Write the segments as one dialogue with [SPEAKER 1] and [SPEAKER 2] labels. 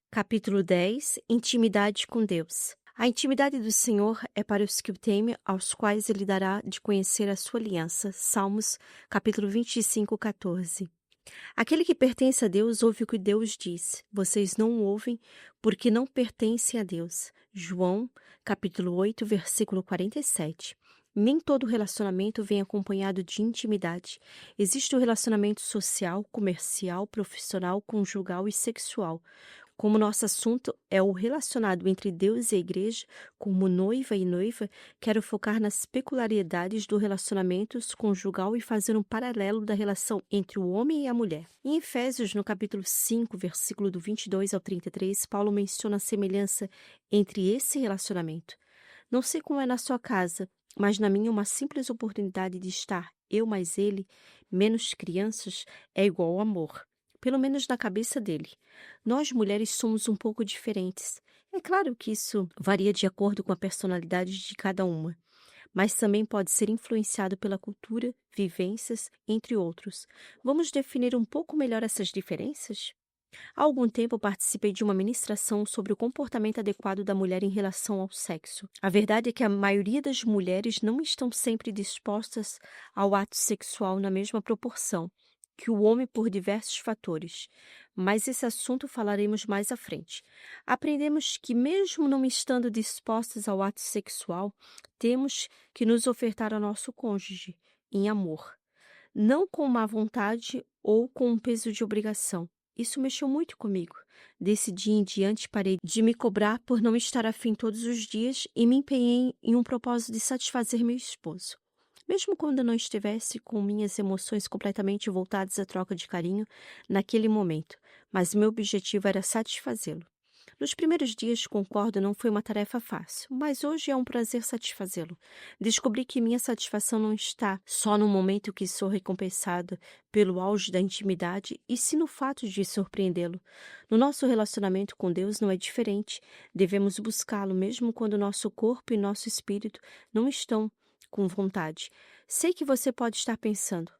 [SPEAKER 1] Capítulo 10. Intimidade com Deus. A intimidade do Senhor é para os que o temem, aos quais ele dará de conhecer a sua aliança. Salmos, capítulo 25, 14. Aquele que pertence a Deus ouve o que Deus diz. Vocês não o ouvem porque não pertencem a Deus. João, capítulo 8, versículo 47. Nem todo relacionamento vem acompanhado de intimidade. Existe o relacionamento social, comercial, profissional, conjugal e sexual. Como nosso assunto é o relacionado entre Deus e a igreja, como noiva e noiva, quero focar nas peculiaridades do relacionamento conjugal e fazer um paralelo da relação entre o homem e a mulher. Em Efésios, no capítulo 5, versículo do 22 ao 33, Paulo menciona a semelhança entre esse relacionamento. Não sei como é na sua casa, mas na minha uma simples oportunidade de estar eu mais ele, menos crianças, é igual ao amor. Pelo menos na cabeça dele. Nós mulheres somos um pouco diferentes. É claro que isso varia de acordo com a personalidade de cada uma, mas também pode ser influenciado pela cultura, vivências, entre outros. Vamos definir um pouco melhor essas diferenças? Há algum tempo participei de uma ministração sobre o comportamento adequado da mulher em relação ao sexo. A verdade é que a maioria das mulheres não estão sempre dispostas ao ato sexual na mesma proporção que o homem por diversos fatores, mas esse assunto falaremos mais à frente. Aprendemos que mesmo não estando dispostas ao ato sexual, temos que nos ofertar ao nosso cônjuge em amor, não com má vontade ou com um peso de obrigação. Isso mexeu muito comigo. Desse dia em diante parei de me cobrar por não estar afim todos os dias e me empenhei em um propósito de satisfazer meu esposo. Mesmo quando eu não estivesse com minhas emoções completamente voltadas à troca de carinho naquele momento, mas meu objetivo era satisfazê-lo. Nos primeiros dias, concordo, não foi uma tarefa fácil, mas hoje é um prazer satisfazê-lo. Descobri que minha satisfação não está só no momento que sou recompensada pelo auge da intimidade, e sim no fato de surpreendê-lo. No nosso relacionamento com Deus não é diferente. Devemos buscá-lo mesmo quando nosso corpo e nosso espírito não estão com vontade. Sei que você pode estar pensando,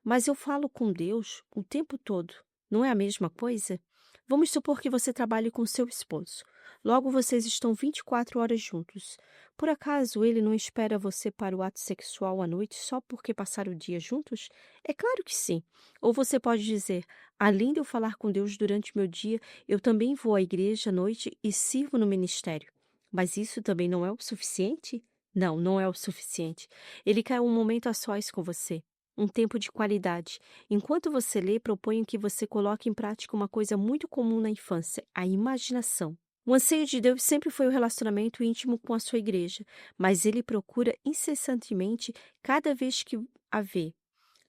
[SPEAKER 1] mas eu falo com Deus o tempo todo. Não é a mesma coisa? Vamos supor que você trabalhe com seu esposo. Logo, vocês estão 24 horas juntos. Por acaso ele não espera você para o ato sexual à noite só porque passaram o dia juntos? É claro que sim. Ou você pode dizer: além de eu falar com Deus durante meu dia, eu também vou à igreja à noite e sirvo no ministério. Mas isso também não é o suficiente? Não, não é o suficiente. Ele quer um momento a sós com você. Um tempo de qualidade. Enquanto você lê, proponho que você coloque em prática uma coisa muito comum na infância: a imaginação. O anseio de Deus sempre foi o relacionamento íntimo com a sua igreja, mas ele procura incessantemente cada vez que a vê.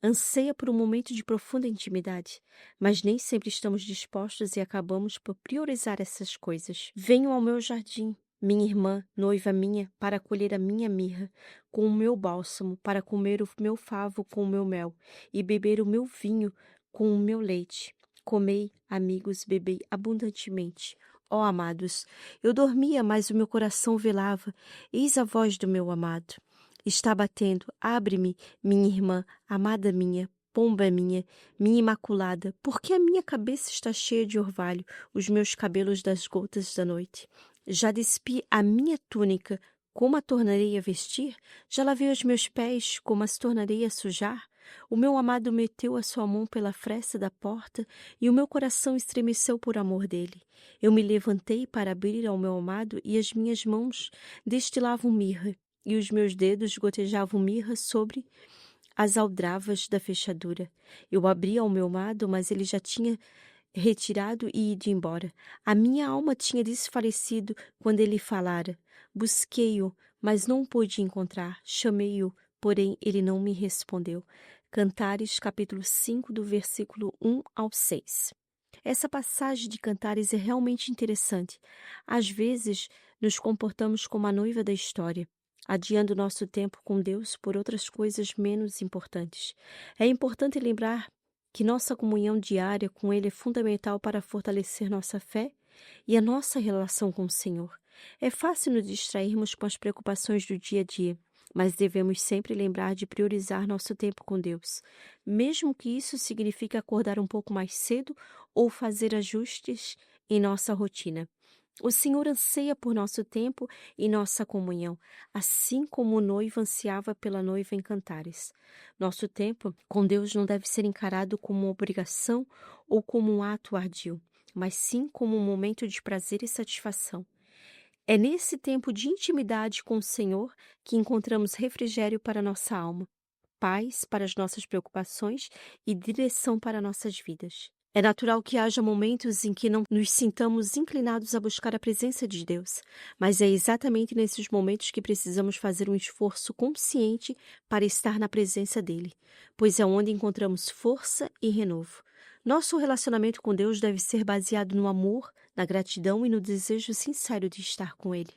[SPEAKER 1] Anseia por um momento de profunda intimidade, mas nem sempre estamos dispostos e acabamos por priorizar essas coisas. Venham ao meu jardim, minha irmã, noiva minha, para colher a minha mirra, com o meu bálsamo, para comer o meu favo com o meu mel, e beber o meu vinho com o meu leite. Comei, amigos, bebei abundantemente. Ó amados, eu dormia, mas o meu coração velava. Eis a voz do meu amado. Está batendo. Abre-me, minha irmã, amada minha, pomba minha, minha imaculada, porque a minha cabeça está cheia de orvalho, os meus cabelos das gotas da noite. Já despi a minha túnica, como a tornarei a vestir? Já lavei os meus pés, como as tornarei a sujar? O meu amado meteu a sua mão pela fresta da porta e o meu coração estremeceu por amor dele. Eu me levantei para abrir ao meu amado e as minhas mãos destilavam mirra e os meus dedos gotejavam mirra sobre as aldravas da fechadura. Eu abri ao meu amado, mas ele já tinha retirado e ido embora. A minha alma tinha desfalecido quando ele falara. Busquei-o, mas não o pude encontrar. Chamei-o, porém ele não me respondeu. Cantares, capítulo 5, do versículo 1 ao 6. Essa passagem de Cantares é realmente interessante. Às vezes, nos comportamos como a noiva da história, adiando nosso tempo com Deus por outras coisas menos importantes. É importante lembrar que nossa comunhão diária com Ele é fundamental para fortalecer nossa fé e a nossa relação com o Senhor. É fácil nos distrairmos com as preocupações do dia a dia, mas devemos sempre lembrar de priorizar nosso tempo com Deus, mesmo que isso signifique acordar um pouco mais cedo ou fazer ajustes em nossa rotina. O Senhor anseia por nosso tempo e nossa comunhão, assim como o noivo ansiava pela noiva em Cantares. Nosso tempo com Deus não deve ser encarado como uma obrigação ou como um ato ardio, mas sim como um momento de prazer e satisfação. É nesse tempo de intimidade com o Senhor que encontramos refrigério para nossa alma, paz para as nossas preocupações e direção para nossas vidas. É natural que haja momentos em que não nos sintamos inclinados a buscar a presença de Deus, mas é exatamente nesses momentos que precisamos fazer um esforço consciente para estar na presença dele, pois é onde encontramos força e renovo. Nosso relacionamento com Deus deve ser baseado no amor, na gratidão e no desejo sincero de estar com Ele,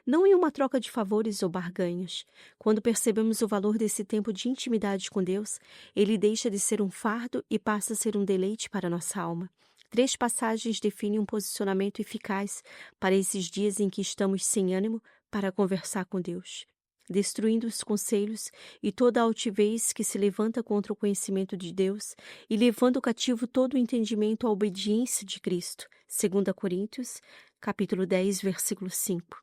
[SPEAKER 1] não em uma troca de favores ou barganhas. Quando percebemos o valor desse tempo de intimidade com Deus, ele deixa de ser um fardo e passa a ser um deleite para nossa alma. 3 passagens definem um posicionamento eficaz para esses dias em que estamos sem ânimo para conversar com Deus. Destruindo os conselhos e toda a altivez que se levanta contra o conhecimento de Deus e levando cativo todo o entendimento à obediência de Cristo. 2 Coríntios, capítulo 10, versículo 5.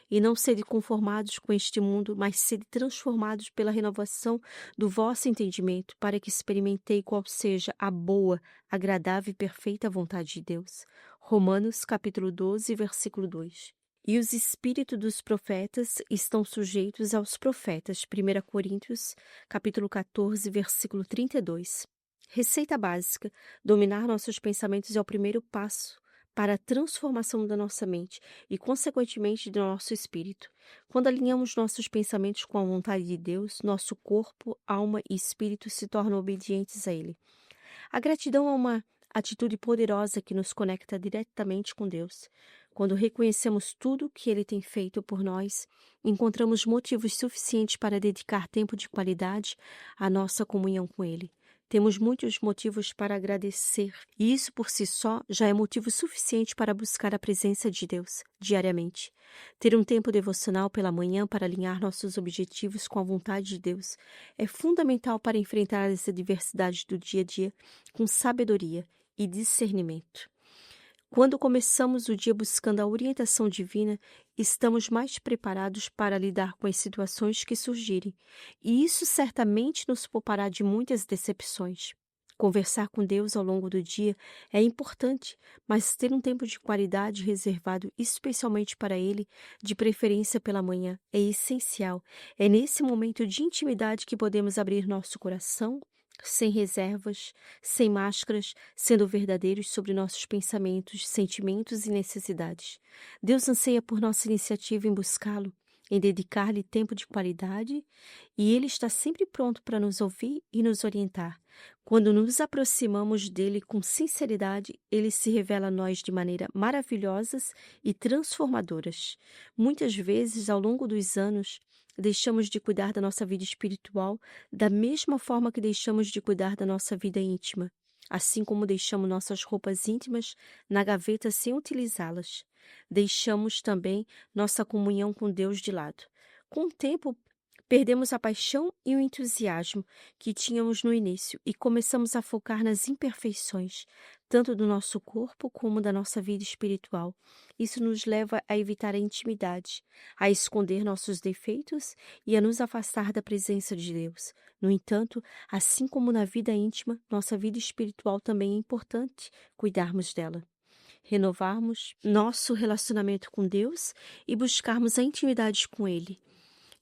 [SPEAKER 1] E não sede conformados com este mundo, mas sede transformados pela renovação do vosso entendimento, para que experimentei qual seja a boa, agradável e perfeita vontade de Deus. Romanos, capítulo 12, versículo 2. E os espíritos dos profetas estão sujeitos aos profetas. 1 Coríntios, capítulo 14, versículo 32. Receita básica: dominar nossos pensamentos é o primeiro passo para a transformação da nossa mente e, consequentemente, do nosso espírito. Quando alinhamos nossos pensamentos com a vontade de Deus, nosso corpo, alma e espírito se tornam obedientes a Ele. A gratidão é uma atitude poderosa que nos conecta diretamente com Deus. Quando reconhecemos tudo que Ele tem feito por nós, encontramos motivos suficientes para dedicar tempo de qualidade à nossa comunhão com Ele. Temos muitos motivos para agradecer, e isso por si só já é motivo suficiente para buscar a presença de Deus diariamente. Ter um tempo devocional pela manhã para alinhar nossos objetivos com a vontade de Deus é fundamental para enfrentar as adversidades do dia a dia com sabedoria e discernimento. Quando começamos o dia buscando a orientação divina, estamos mais preparados para lidar com as situações que surgirem, e isso certamente nos poupará de muitas decepções. Conversar com Deus ao longo do dia é importante, mas ter um tempo de qualidade reservado especialmente para Ele, de preferência pela manhã, é essencial. É nesse momento de intimidade que podemos abrir nosso coração, sem reservas, sem máscaras, sendo verdadeiros sobre nossos pensamentos, sentimentos e necessidades. Deus anseia por nossa iniciativa em buscá-lo, em dedicar-lhe tempo de qualidade, e Ele está sempre pronto para nos ouvir e nos orientar. Quando nos aproximamos dele com sinceridade, ele se revela a nós de maneira maravilhosas e transformadoras. Muitas vezes, ao longo dos anos, deixamos de cuidar da nossa vida espiritual da mesma forma que deixamos de cuidar da nossa vida íntima, assim como deixamos nossas roupas íntimas na gaveta sem utilizá-las. Deixamos também nossa comunhão com Deus de lado. Com o tempo, perdemos a paixão e o entusiasmo que tínhamos no início e começamos a focar nas imperfeições, tanto do nosso corpo como da nossa vida espiritual. Isso nos leva a evitar a intimidade, a esconder nossos defeitos e a nos afastar da presença de Deus. No entanto, assim como na vida íntima, nossa vida espiritual também é importante cuidarmos dela. Renovarmos nosso relacionamento com Deus e buscarmos a intimidade com Ele.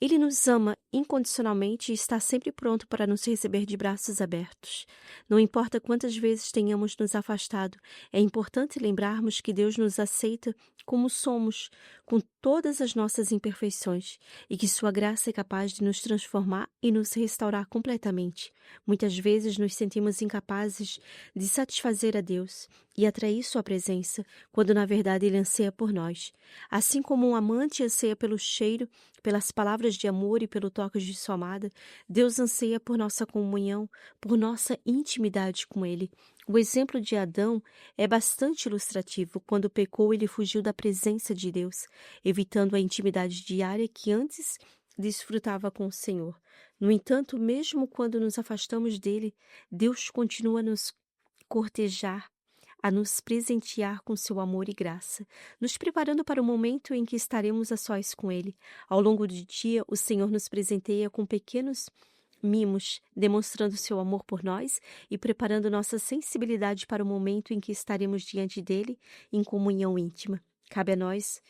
[SPEAKER 1] Ele nos ama incondicionalmente e está sempre pronto para nos receber de braços abertos. Não importa quantas vezes tenhamos nos afastado, é importante lembrarmos que Deus nos aceita como somos, com todas as nossas imperfeições, e que Sua graça é capaz de nos transformar e nos restaurar completamente. Muitas vezes nos sentimos incapazes de satisfazer a Deus e atrair Sua presença, quando na verdade Ele anseia por nós. Assim como um amante anseia pelo cheiro, pelas palavras de amor e pelo toque de sua amada, Deus anseia por nossa comunhão, por nossa intimidade com Ele. O exemplo de Adão é bastante ilustrativo. Quando pecou, ele fugiu da presença de Deus, evitando a intimidade diária que antes desfrutava com o Senhor. No entanto, mesmo quando nos afastamos dele, Deus continua a nos cortejar, a nos presentear com seu amor e graça, nos preparando para o momento em que estaremos a sós com Ele. Ao longo do dia, o Senhor nos presenteia com pequenos mimos, demonstrando seu amor por nós e preparando nossa sensibilidade para o momento em que estaremos diante dele em comunhão íntima. Cabe a nós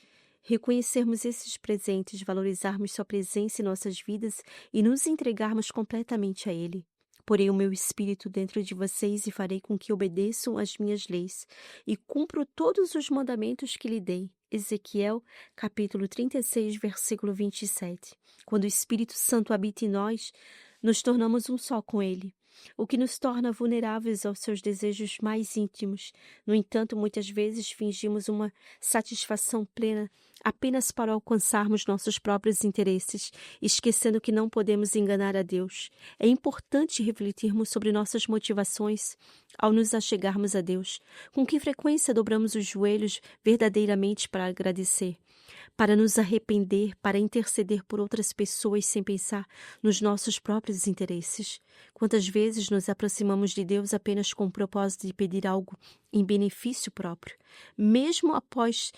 [SPEAKER 1] reconhecermos esses presentes, valorizarmos sua presença em nossas vidas e nos entregarmos completamente a ele. Porei o meu espírito dentro de vocês e farei com que obedeçam às minhas leis e cumpro todos os mandamentos que lhe dei. Ezequiel, capítulo 36, versículo 27. Quando o Espírito Santo habita em nós, nos tornamos um só com ele, o que nos torna vulneráveis aos seus desejos mais íntimos. No entanto, muitas vezes fingimos uma satisfação plena apenas para alcançarmos nossos próprios interesses, esquecendo que não podemos enganar a Deus. É importante refletirmos sobre nossas motivações ao nos achegarmos a Deus. Com que frequência dobramos os joelhos verdadeiramente para agradecer, para nos arrepender, para interceder por outras pessoas sem pensar nos nossos próprios interesses? Quantas vezes nos aproximamos de Deus apenas com o propósito de pedir algo em benefício próprio, mesmo após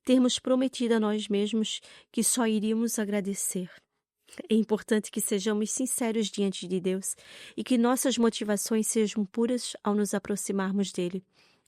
[SPEAKER 1] termos prometido a nós mesmos que só iríamos agradecer? É importante que sejamos sinceros diante de Deus e que nossas motivações sejam puras ao nos aproximarmos dele.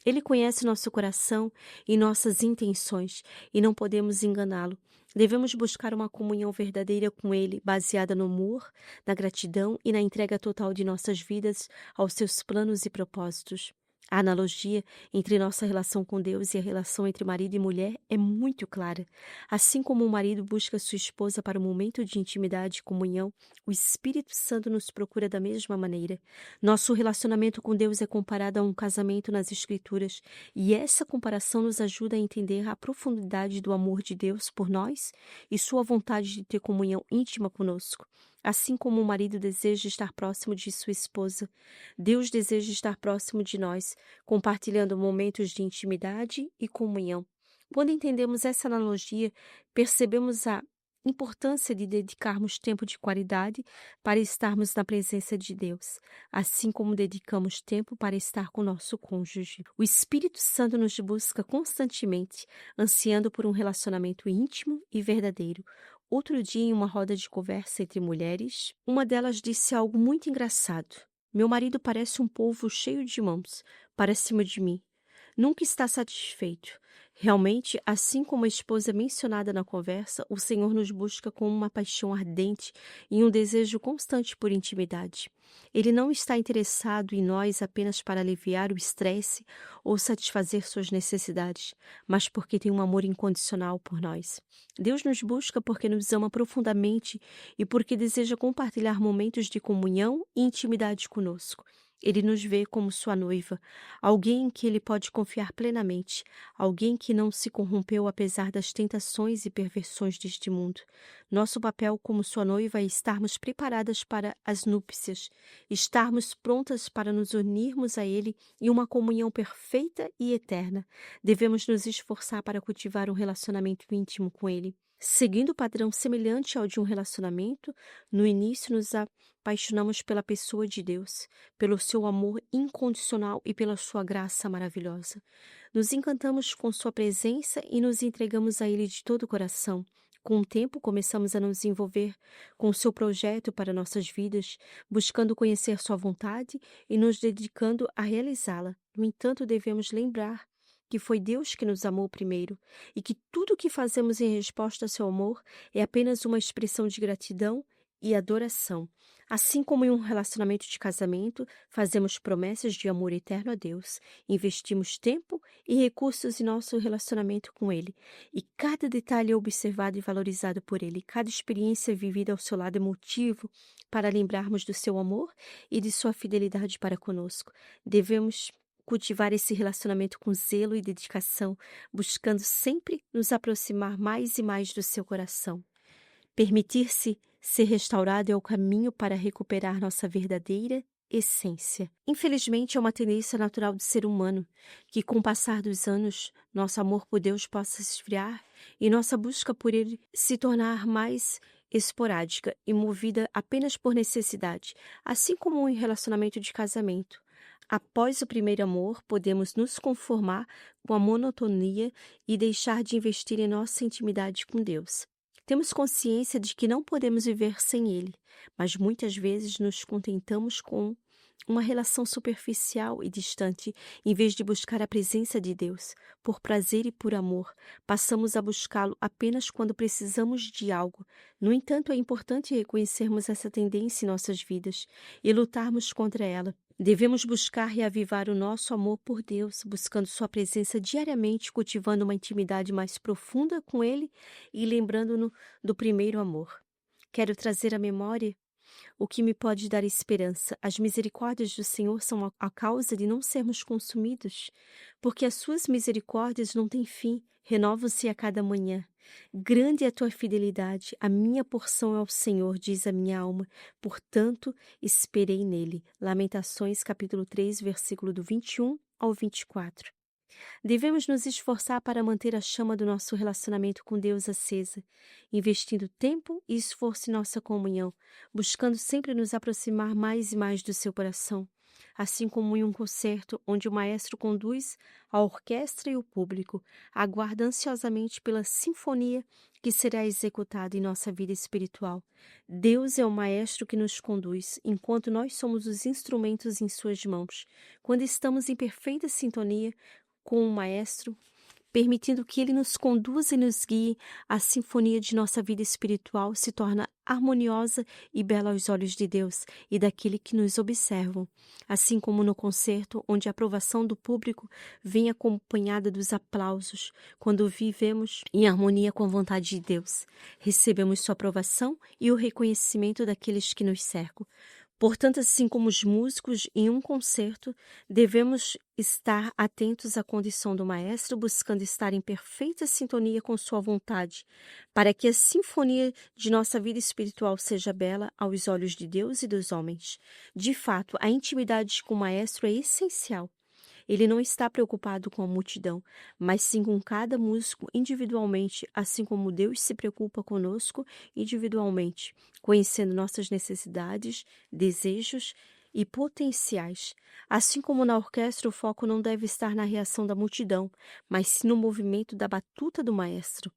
[SPEAKER 1] Ele conhece nosso coração e nossas intenções e não podemos enganá-lo. Devemos buscar uma comunhão verdadeira com ele, baseada no amor, na gratidão e na entrega total de nossas vidas aos seus planos e propósitos. A analogia entre nossa relação com Deus e a relação entre marido e mulher é muito clara. Assim como o marido busca sua esposa para o momento de intimidade e comunhão, o Espírito Santo nos procura da mesma maneira. Nosso relacionamento com Deus é comparado a um casamento nas Escrituras, e essa comparação nos ajuda a entender a profundidade do amor de Deus por nós e sua vontade de ter comunhão íntima conosco. Assim como o marido deseja estar próximo de sua esposa, Deus deseja estar próximo de nós, compartilhando momentos de intimidade e comunhão. Quando entendemos essa analogia, percebemos a importância de dedicarmos tempo de qualidade para estarmos na presença de Deus, assim como dedicamos tempo para estar com nosso cônjuge. O Espírito Santo nos busca constantemente, ansiando por um relacionamento íntimo e verdadeiro. Outro dia, em uma roda de conversa entre mulheres, uma delas disse algo muito engraçado. Meu marido parece um polvo cheio de mãos para cima de mim. Nunca está satisfeito. Realmente, assim como a esposa mencionada na conversa, o Senhor nos busca com uma paixão ardente e um desejo constante por intimidade. Ele não está interessado em nós apenas para aliviar o estresse ou satisfazer suas necessidades, mas porque tem um amor incondicional por nós. Deus nos busca porque nos ama profundamente e porque deseja compartilhar momentos de comunhão e intimidade conosco. Ele nos vê como sua noiva, alguém em que ele pode confiar plenamente, alguém que não se corrompeu apesar das tentações e perversões deste mundo. Nosso papel como sua noiva é estarmos preparadas para as núpcias, estarmos prontas para nos unirmos a ele em uma comunhão perfeita e eterna. Devemos nos esforçar para cultivar um relacionamento íntimo com ele. Seguindo o padrão semelhante ao de um relacionamento, no início nos apaixonamos pela pessoa de Deus, pelo seu amor incondicional e pela sua graça maravilhosa. Nos encantamos com sua presença e nos entregamos a ele de todo o coração. Com o tempo, começamos a nos envolver com o seu projeto para nossas vidas, buscando conhecer sua vontade e nos dedicando a realizá-la. No entanto, devemos lembrar que foi Deus que nos amou primeiro e que tudo o que fazemos em resposta ao seu amor é apenas uma expressão de gratidão e adoração. Assim como em um relacionamento de casamento, fazemos promessas de amor eterno a Deus, investimos tempo e recursos em nosso relacionamento com Ele, e cada detalhe é observado e valorizado por Ele. Cada experiência vivida ao seu lado é motivo para lembrarmos do seu amor e de sua fidelidade para conosco. Devemos cultivar esse relacionamento com zelo e dedicação, buscando sempre nos aproximar mais e mais do seu coração. Permitir-se ser restaurado é o caminho para recuperar nossa verdadeira essência. Infelizmente, é uma tendência natural do ser humano que, com o passar dos anos, nosso amor por Deus possa se esfriar e nossa busca por Ele se tornar mais esporádica e movida apenas por necessidade, assim como em relacionamento de casamento. Após o primeiro amor, podemos nos conformar com a monotonia e deixar de investir em nossa intimidade com Deus. Temos consciência de que não podemos viver sem Ele, mas muitas vezes nos contentamos com uma relação superficial e distante, em vez de buscar a presença de Deus. Por prazer e por amor, passamos a buscá-lo apenas quando precisamos de algo. No entanto, é importante reconhecermos essa tendência em nossas vidas e lutarmos contra ela. Devemos buscar reavivar o nosso amor por Deus, buscando sua presença diariamente, cultivando uma intimidade mais profunda com Ele e lembrando-nos do primeiro amor. Quero trazer à memória o que me pode dar esperança. As misericórdias do Senhor são a causa de não sermos consumidos, porque as suas misericórdias não têm fim, renovam-se a cada manhã. Grande é a tua fidelidade, a minha porção é o Senhor, diz a minha alma, portanto esperei nele. Lamentações, capítulo 3, versículo do 21 ao 24. Devemos nos esforçar para manter a chama do nosso relacionamento com Deus acesa, investindo tempo e esforço em nossa comunhão, buscando sempre nos aproximar mais e mais do seu coração. Assim como em um concerto onde o maestro conduz a orquestra e o público, aguarda ansiosamente pela sinfonia que será executada em nossa vida espiritual. Deus é o maestro que nos conduz, enquanto nós somos os instrumentos em suas mãos. Quando estamos em perfeita sintonia com o Maestro, permitindo que ele nos conduza e nos guie, a sinfonia de nossa vida espiritual se torna harmoniosa e bela aos olhos de Deus e daquele que nos observam. Assim como no concerto, onde a aprovação do público vem acompanhada dos aplausos, quando vivemos em harmonia com a vontade de Deus, recebemos sua aprovação e o reconhecimento daqueles que nos cercam. Portanto, assim como os músicos em um concerto, devemos estar atentos à condição do maestro, buscando estar em perfeita sintonia com sua vontade, para que a sinfonia de nossa vida espiritual seja bela aos olhos de Deus e dos homens. De fato, a intimidade com o maestro é essencial. Ele não está preocupado com a multidão, mas sim com cada músico individualmente, assim como Deus se preocupa conosco individualmente, conhecendo nossas necessidades, desejos e potenciais. Assim como na orquestra, o foco não deve estar na reação da multidão, mas sim no movimento da batuta do maestro.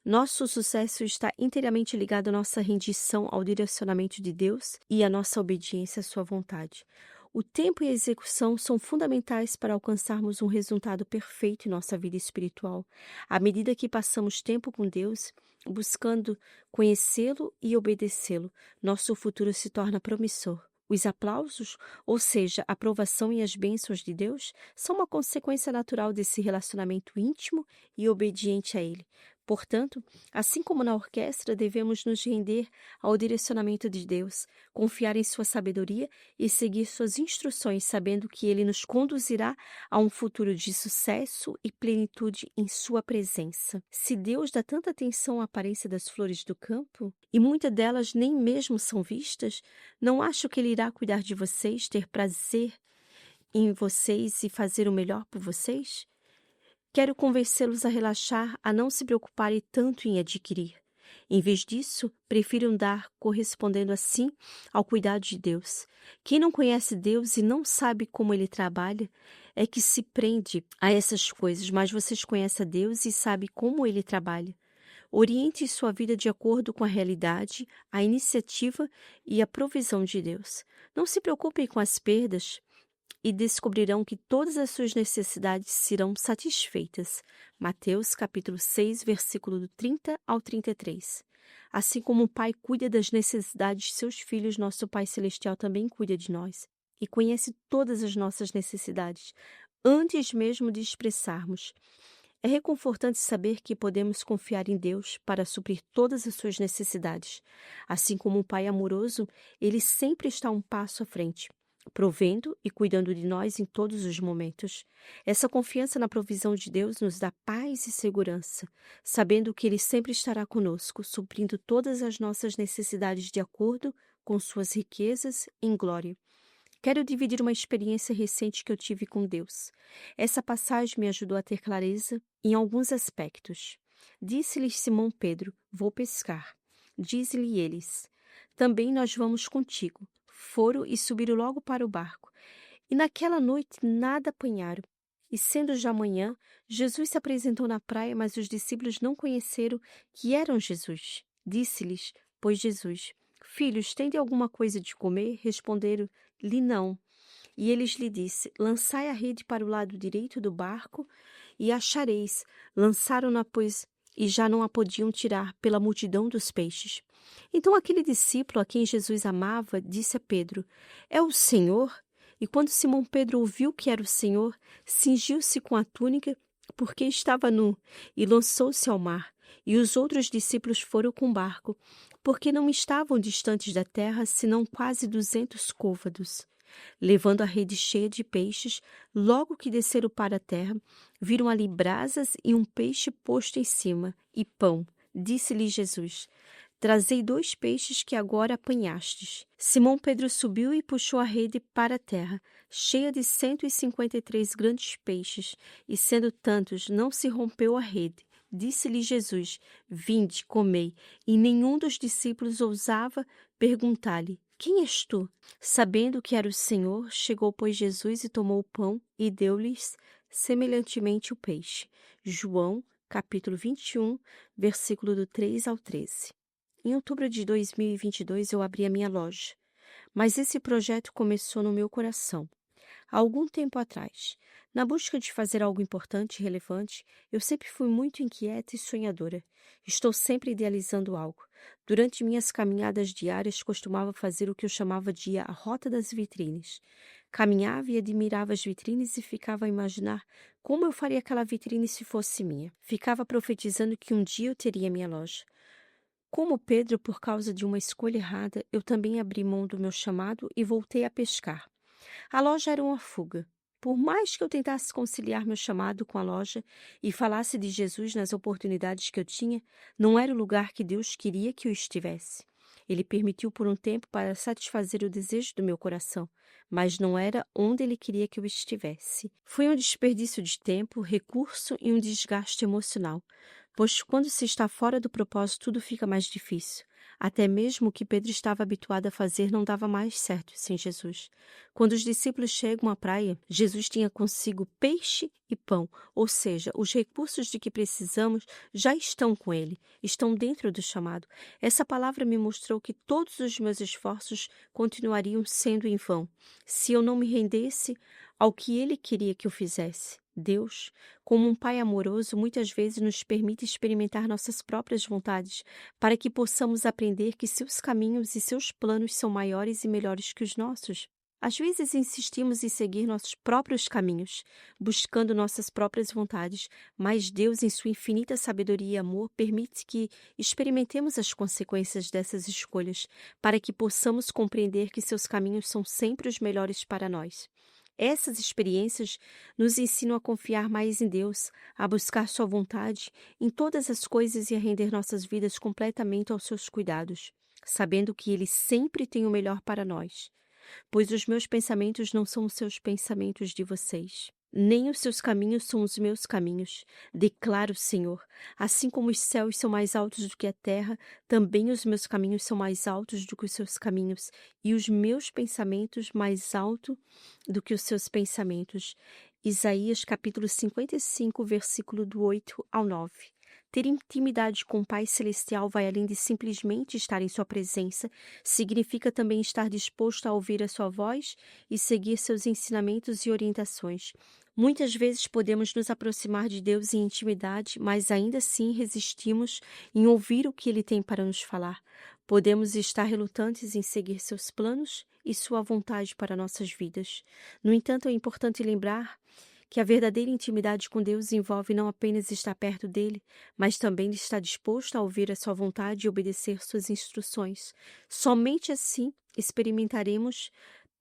[SPEAKER 1] Nosso sucesso está inteiramente ligado à nossa rendição ao direcionamento de Deus e à nossa obediência à sua vontade. O tempo e a execução são fundamentais para alcançarmos um resultado perfeito em nossa vida espiritual. À medida que passamos tempo com Deus, buscando conhecê-lo e obedecê-lo, nosso futuro se torna promissor. Os aplausos, ou seja, a aprovação e as bênçãos de Deus, são uma consequência natural desse relacionamento íntimo e obediente a Ele. Portanto, assim como na orquestra, devemos nos render ao direcionamento de Deus, confiar em sua sabedoria e seguir suas instruções, sabendo que Ele nos conduzirá a um futuro de sucesso e plenitude em sua presença. Se Deus dá tanta atenção à aparência das flores do campo, e muitas delas nem mesmo são vistas, não acho que Ele irá cuidar de vocês, ter prazer em vocês e fazer o melhor por vocês? Quero convencê-los a relaxar, a não se preocuparem tanto em adquirir. Em vez disso, prefiram dar, correspondendo assim ao cuidado de Deus. Quem não conhece Deus e não sabe como Ele trabalha, é que se prende a essas coisas, mas vocês conhecem a Deus e sabem como Ele trabalha. Oriente sua vida de acordo com a realidade, a iniciativa e a provisão de Deus. Não se preocupem com as perdas, e descobrirão que todas as suas necessidades serão satisfeitas. Mateus capítulo 6, versículo do 30 ao 33. Assim como o Pai cuida das necessidades de seus filhos, nosso Pai Celestial também cuida de nós e conhece todas as nossas necessidades, antes mesmo de expressarmos. É reconfortante saber que podemos confiar em Deus para suprir todas as suas necessidades. Assim como um Pai amoroso, Ele sempre está um passo à frente, provendo e cuidando de nós em todos os momentos. Essa confiança na provisão de Deus nos dá paz e segurança, sabendo que Ele sempre estará conosco, suprindo todas as nossas necessidades de acordo com suas riquezas em glória. Quero dividir uma experiência recente que eu tive com Deus. Essa passagem me ajudou a ter clareza em alguns aspectos. Disse-lhes Simão Pedro: vou pescar. Diz-lhe eles: também nós vamos contigo. Foram e subiram logo para o barco. E naquela noite nada apanharam. E sendo já manhã, Jesus se apresentou na praia, mas os discípulos não conheceram que eram Jesus. Disse-lhes, pois Jesus: Filhos, tende alguma coisa de comer? Responderam-lhe não. E eles lhe disse: Lançai a rede para o lado direito do barco e achareis. Lançaram-na, pois, e já não a podiam tirar pela multidão dos peixes. Então aquele discípulo a quem Jesus amava disse a Pedro: É o Senhor? E quando Simão Pedro ouviu que era o Senhor, cingiu-se com a túnica, porque estava nu, e lançou-se ao mar. E os outros discípulos foram com o barco, porque não estavam distantes da terra, senão quase 200 côvados. Levando a rede cheia de peixes, logo que desceram para a terra, viram ali brasas e um peixe posto em cima, e pão. Disse-lhe Jesus: Trazei 2 peixes que agora apanhastes. Simão Pedro subiu e puxou a rede para a terra, cheia de 153 grandes peixes, e sendo tantos, não se rompeu a rede. Disse-lhe Jesus: Vinde, comei. E nenhum dos discípulos ousava perguntar-lhe: Quem és tu? Sabendo que era o Senhor, chegou, pois, Jesus e tomou o pão e deu-lhes semelhantemente o peixe. João, capítulo 21, versículo do 3 ao 13. Em outubro de 2022, eu abri a minha loja, mas esse projeto começou no meu coração. Há algum tempo atrás, na busca de fazer algo importante e relevante, eu sempre fui muito inquieta e sonhadora. Estou sempre idealizando algo. Durante minhas caminhadas diárias, costumava fazer o que eu chamava de a rota das vitrines. Caminhava e admirava as vitrines e ficava a imaginar como eu faria aquela vitrine se fosse minha. Ficava profetizando que um dia eu teria minha loja. Como Pedro, por causa de uma escolha errada, eu também abri mão do meu chamado e voltei a pescar. A loja era uma fuga. Por mais que eu tentasse conciliar meu chamado com a loja e falasse de Jesus nas oportunidades que eu tinha, não era o lugar que Deus queria que eu estivesse. Ele permitiu por um tempo para satisfazer o desejo do meu coração, mas não era onde ele queria que eu estivesse. Foi um desperdício de tempo, recurso e um desgaste emocional, pois quando se está fora do propósito tudo fica mais difícil. Até mesmo o que Pedro estava habituado a fazer não dava mais certo sem Jesus. Quando os discípulos chegam à praia, Jesus tinha consigo peixe e pão, ou seja, os recursos de que precisamos já estão com ele, estão dentro do chamado. Essa palavra me mostrou que todos os meus esforços continuariam sendo em vão, se eu não me rendesse ao que ele queria que eu fizesse. Deus, como um Pai amoroso, muitas vezes nos permite experimentar nossas próprias vontades, para que possamos aprender que seus caminhos e seus planos são maiores e melhores que os nossos. Às vezes insistimos em seguir nossos próprios caminhos, buscando nossas próprias vontades, mas Deus, em sua infinita sabedoria e amor, permite que experimentemos as consequências dessas escolhas, para que possamos compreender que seus caminhos são sempre os melhores para nós. Essas experiências nos ensinam a confiar mais em Deus, a buscar sua vontade em todas as coisas e a render nossas vidas completamente aos seus cuidados, sabendo que Ele sempre tem o melhor para nós. Pois os meus pensamentos não são os seus pensamentos de vocês, nem os seus caminhos são os meus caminhos, declara o Senhor. Assim como os céus são mais altos do que a terra, também os meus caminhos são mais altos do que os seus caminhos, e os meus pensamentos mais altos do que os seus pensamentos. Isaías capítulo 55, versículo do 8 ao 9. Ter intimidade com o Pai Celestial vai além de simplesmente estar em sua presença, significa também estar disposto a ouvir a sua voz e seguir seus ensinamentos e orientações. Muitas vezes podemos nos aproximar de Deus em intimidade, mas ainda assim resistimos em ouvir o que Ele tem para nos falar. Podemos estar relutantes em seguir seus planos e sua vontade para nossas vidas. No entanto, é importante lembrar que a verdadeira intimidade com Deus envolve não apenas estar perto dele, mas também estar disposto a ouvir a sua vontade e obedecer suas instruções. Somente assim experimentaremos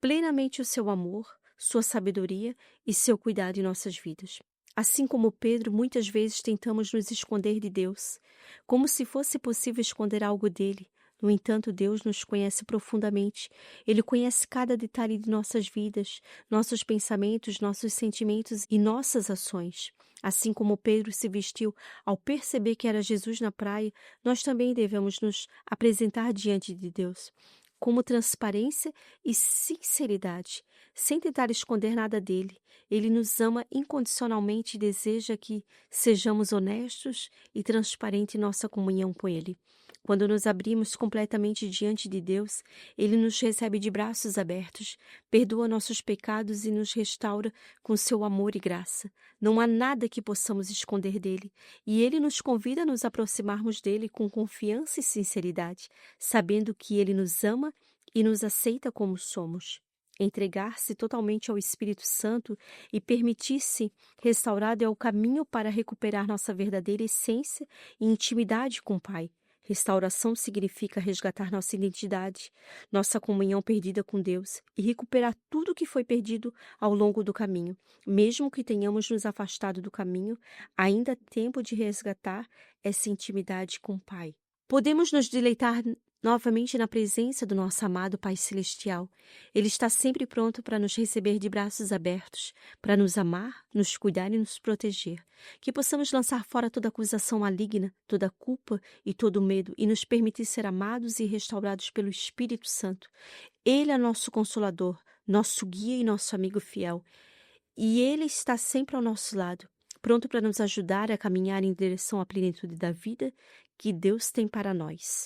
[SPEAKER 1] plenamente o seu amor, sua sabedoria e seu cuidado em nossas vidas. Assim como Pedro, muitas vezes tentamos nos esconder de Deus, como se fosse possível esconder algo dele. No entanto, Deus nos conhece profundamente. Ele conhece cada detalhe de nossas vidas, nossos pensamentos, nossos sentimentos e nossas ações. Assim como Pedro se vestiu ao perceber que era Jesus na praia, nós também devemos nos apresentar diante de Deus como transparência e sinceridade, sem tentar esconder nada dele. Ele nos ama incondicionalmente e deseja que sejamos honestos e transparentes em nossa comunhão com ele. Quando nos abrimos completamente diante de Deus, ele nos recebe de braços abertos, perdoa nossos pecados e nos restaura com seu amor e graça. Não há nada que possamos esconder dele, e ele nos convida a nos aproximarmos dele com confiança e sinceridade, sabendo que ele nos ama e nos aceita como somos. Entregar-se totalmente ao Espírito Santo e permitir-se restaurado é o caminho para recuperar nossa verdadeira essência e intimidade com o Pai. Restauração significa resgatar nossa identidade, nossa comunhão perdida com Deus e recuperar tudo o que foi perdido ao longo do caminho. Mesmo que tenhamos nos afastado do caminho, ainda há tempo de resgatar essa intimidade com o Pai. Podemos nos deleitar novamente na presença do nosso amado Pai Celestial. Ele está sempre pronto para nos receber de braços abertos, para nos amar, nos cuidar e nos proteger. Que possamos lançar fora toda acusação maligna, toda culpa e todo medo e nos permitir ser amados e restaurados pelo Espírito Santo. Ele é nosso Consolador, nosso guia e nosso amigo fiel. E Ele está sempre ao nosso lado, pronto para nos ajudar a caminhar em direção à plenitude da vida que Deus tem para nós.